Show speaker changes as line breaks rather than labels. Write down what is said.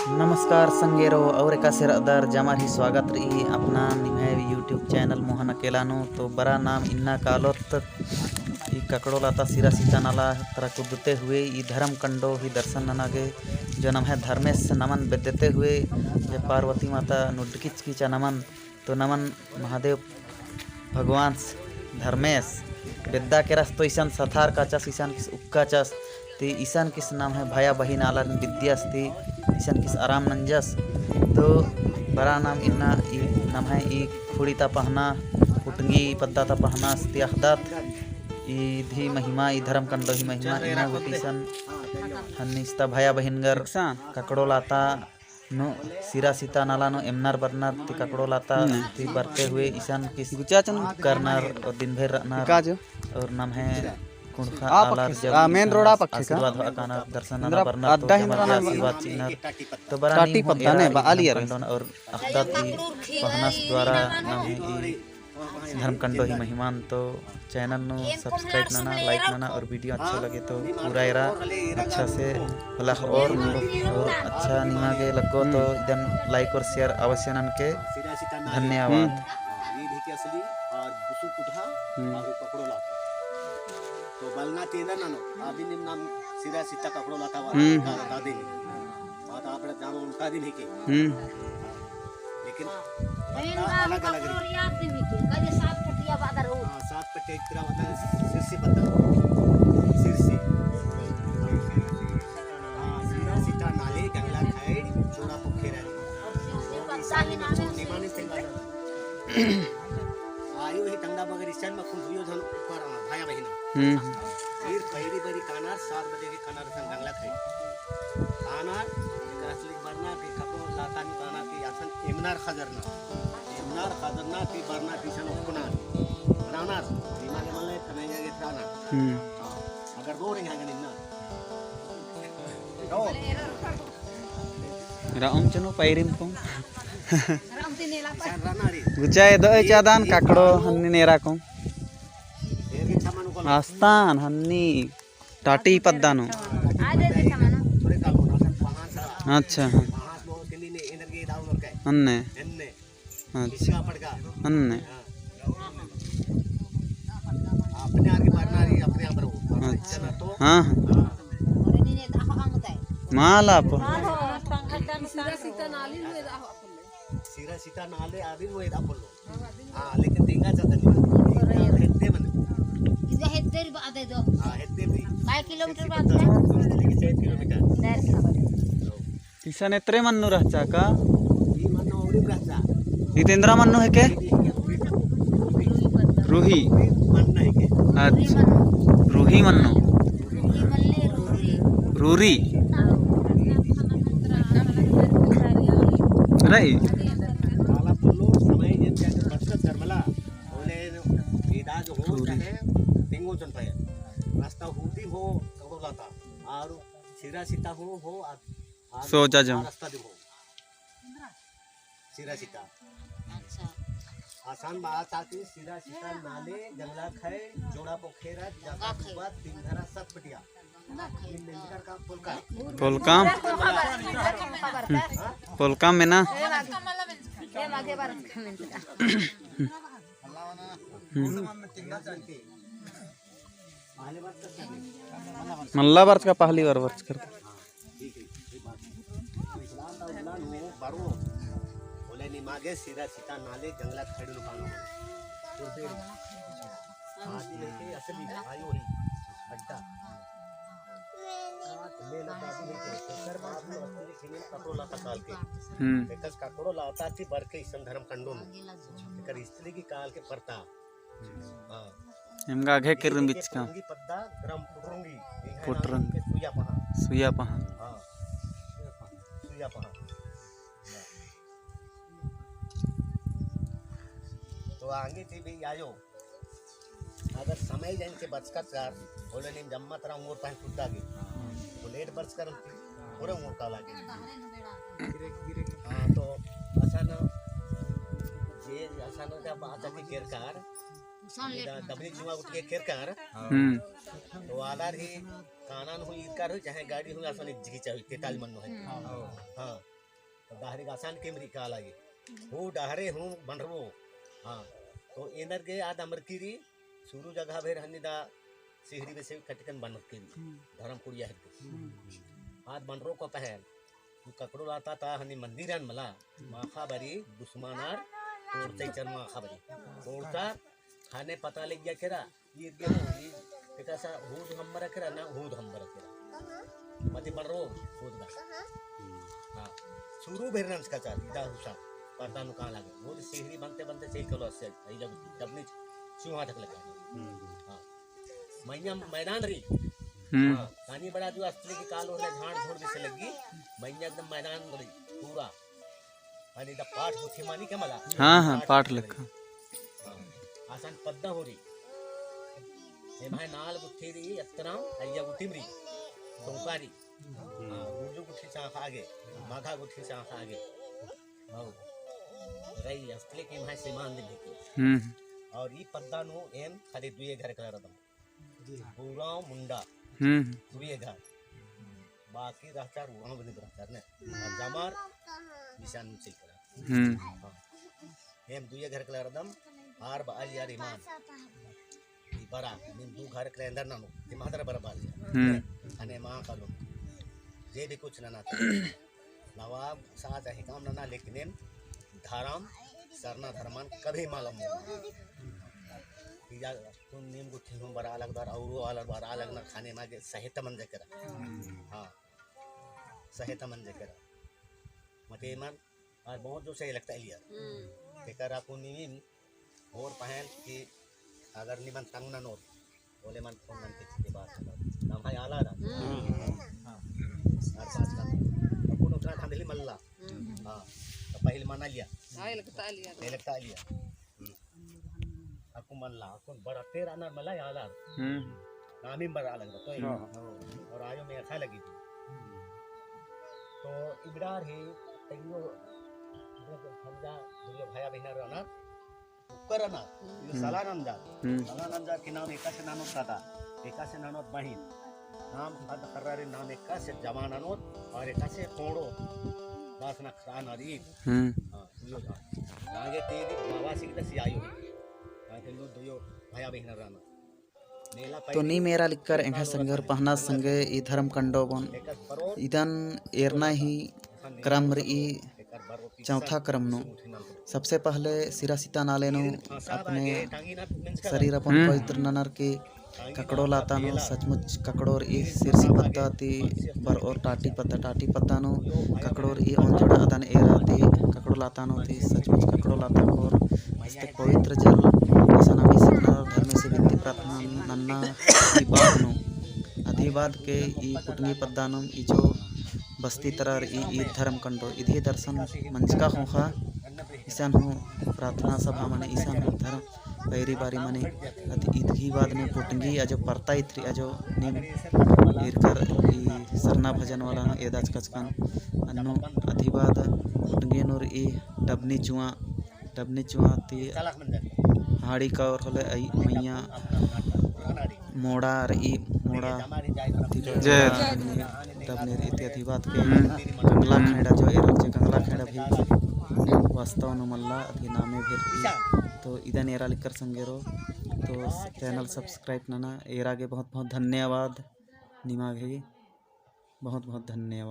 नमस्कार संगेरो और एका सेरदार जमार ही स्वागत रही अपना निभाए यूट्यूब चैनल मोहन अकेलानो तो बरा नाम इन्ना कालोत ई ककड़ो लाता सिरा सीता नाला तरा कुदते हुए ई धर्म कंडो ही दर्शन ननागे जो नम है धर्मेश नमन बेदते हुए ये पार्वती माता नुडकिच कीचा नमन तो नमन महादेव भगवान धर्मेश बेद्दा के रस तो ईशान सथार काचस ईशान किस उक्काचस ती ईशान किस नाम है भया बहिन आला विद्यास ती ईशान किस आराम नंजस तो बरा नाम इन्ना ई नाम है ई खुड़ीता पहना उटंगी पद्दाता पहना स्त्याहदात ई धी महिमा ई धर्म कंडो ही महिमा इना वेटीसन हन्निस्ता भया बहिनगर ककड़ो लाता नो सिरा सीता नाला नो एमनार बरनार ती ककड़ो लाता ती बरते हुए ईशान किस करनार और दिन भर रहनार और नाम है कुंडखा आलार जब मेन रोड आप आशीर्वाद होकाना दर्शन ना बरनार तो हमारे आशीर्वाद चिन्हर तो बरानी पत्ता ने बालियर और अखदाती पहनास द्वारा नाम है ई धर्म कंडो ही महिमान तो चैनल नो सब्सक्राइब नाना लाइक नाना और वीडियो अच्छा लगे तो पूरा एरा अच्छा से भला और अच्छा निमा के लगो तो एकदम लाइक और शेयर अवश्य नन के धन्यवाद।
तो बलना तेंदा नानो आदि निम नाम सिरा सीता कपड़ो लाता वाला दादी ने बात आप जानो उनका दिन ही के लेकिन अलग अलग है सात पट्टियां बादर हो सात पट्टे एक तरह वाला सिरसी पत्ता सिरसी सिरा सीता नाले गंगला खाइड चोड़ा पोखेरा निमाने से आयो ही तंगा बगर स्टैंड में खुल हुयो धन पर भाया बहिना फिर पहली बारी कानार 7 बजे के कानार संग गंगला खाई कानार असली बरना के कपड़ो लाता नि काना के आसन एमनार खजरना की बरना की सन उपना बनानार बीमा के मल्ले कन्हैया के त्राना अगर दो रिंग हांगन इन्ना
राम चनो पैरिम को गुचाए दो चादान काकड़ो हन्नी नेरा को आस्तान हन्नी टाटी पद्दानो अच्छा अन्ने अच्छा अन्ने
अपने आगे मारना री अपने आप रहो अच्छा तो
हाँ माला पर
सिरा सीता नाले आदि वो एदा बोलो हां लेकिन देंगा जाता नहीं हेद्दे मन इधर हेद्दे री बात है दो हां हेद्दे भी 5 किलोमीटर बात है लेकिन 4 किलोमीटर
ईशान एत्रे मन्नु रहचा का
ई मन्नु औरी रहचा
जितेंद्र मन्नु है के रूही
मन्नु है के
अच्छा रूही मन्नु रूरी रही
वाला बोलो समय जन के बचत करमला बोले इदा जो हो चाहे तिंगो जन पाए रास्ता हुदी हो कबो लाता और सिरा सीता हो
सोचा जम
रास्ता देखो सिरा सीता अच्छा आसान बात आती सिरा सीता नाले जंगला खाए जोड़ा पोखेरा जगह कुबा तिंगरा सब पटिया
पोलकाम में ना मल्ला वर्ष का पहली बार वर्ष करता
बोले नी मागे सीधा सीता नाले जंगला खड़ी लुकानो आदि लेके असली आयो ही अड्डा लेना दादी लेके सर बात में असली खेने कपड़ो लाता काल के एकस कपड़ो लाता थी बर के ईसन धर्म कंडो में एकर स्त्री की काल के परता हां
हमगा आगे कर बीच का
पद्दा ग्राम पुटरंगी
सुया पहा
हां सुया पहा तो आगे थी भी आयो अगर समय जान के बचकर कर बोले नहीं जम्मा तरह मोर पाए खुदा के तो लेट बरस कर पूरा मोर का लागे हां तो असन जे असन का बात है केरकार दबली जुआ उठ के केरकार तो आलार ही कानन हुई कार हो चाहे गाड़ी हुई असन एक जगह चाहिए 43 मन है हां डाहरे आसान केमरी का लागे वो डाहरे हूँ बनरो हाँ तो एनर के आद अमरकीरी शुरू जगह भेर हनिदा सिहरी में से कटकन बनरकीरी धर्म कुड़िया है आद बनरो को पहल ककड़ो लाता था हनी मंदिरन मला माखा बरी दुश्मनार तोड़ते चरमा खबरी तोड़ता खाने पता लग गया केरा ये कैसा हूद हम रखेरा ना हूद हम रखेरा मते बनरो हूद का हाँ शुरू भेरनस का चार इदा हुसा पता नु कहां लागे वो सिहरी बनते बनते सही कलो से आई जब ने चूहा तक लगा हाँ मैया मैदान री हाँ पानी बड़ा जो असली की काल होने झाड़ झोड़ भी से लगी मैया एकदम मैदान री पूरा आणि दा पाठ होती मानी के मला
हाँ पाठ लिखा
आसान पद्दा हो रही ये भाई नाल गुत्थी री अत्तरा अय्या गुत्तीमरी तोकारी गुजु गुत्थी चाख आगे माघा गुत्थी चाख आगे हां रही असली के भाई सीमान दे की और ई पद्दा नो एम खाली दुए घर कलर दम पूरा मुंडा दुए घर बाकी रहता रुआ बने रहता ने जमार निशान से करा एम दुए घर कलर दम आर बाल यार ईमान ई बरा निम दू घर के अंदर ना नो ते मादर बराबर अने मां का लो जे भी कुछ ना नवाब साथ है काम ना लेकिन एम धाराम सरना धर्मान कभी मालूम या तुम नीम गुत्थी में बड़ा अलग बार और अलग ना खाने मागे सहित मंजे करा हां सहित मंजे करा मते मन और बहुत जो सही लगता है यार के करा को नीम और पहल कि अगर निमन तंग ना नो बोले मन फोन मन के बात नाम भाई आला हां हर साथ का अपन उतना थांदली मल्ला हां तो पहले माना लिया हां लगता लिया aku malla aku barater ana mala yala नामी बड़ा लग रहा तो और आयो में अच्छा लगी थी तो इबरार है तैयो हमजा दुनिया भाया बहना रहना करना ये सालानंदा के नाम एका से नानो था एका से नानो बहिन नाम हद खर्रारे नाम एका से जमानानो और एका से कोड़ो दास ना खान अरी हां यो आगे तेरी बाबा सिकदा से आयो आगे लो दुयो भाया बहना रहना
तो नी मेरा लिखकर एंगा संगर पहना संगे ई धर्म कंडो बन इदन एरना ही क्रम री चौथा क्रम नो सबसे पहले सिरा सीता नाले नो अपने शरीर अपन पवित्र ननर के ककड़ो लाता नो सचमुच ककड़ोर ई सिरसी पत्ता ती बर और टाटी पत्ता नो ककड़ोर ई ऑन जोड़ा अदन एराती ककड़ो लाता नो ती सचमुच ककड़ो लाता और इसते पवित्र जल ऐसा अभिषेक नर धर्म से वित्ती प्रार्थना नन्ना बाद नो अधिवाद के ई पुटनी पद्दानम ई जो बस्ती तरर ई धर्म कंडो इधे दर्शन मंचका होखा ईशान हो प्रार्थना सभा मने ईशान हो धर्म पैरी बारी मने इधही बाद में पुटंगी अजो परता इत्री अजो निम इरकर ई सरना भजन वाला नो एदाच कचकन अन्नो अधिवाद पुटंगी नोर ई डबनी चुआ ती हाड़ी का और होले आई मैया मोड़ा री मोड़ा जय डबनी इत्यादि बात के कंगला खेड़ा जो एरो जे कंगला खेड़ा भी वास्तव न मल्ला अति नामे भी तो इधन एरा लिखकर संगेरो तो चैनल सब्सक्राइब नना एरा के बहुत बहुत धन्यवाद निमा भी बहुत बहुत धन्यवाद।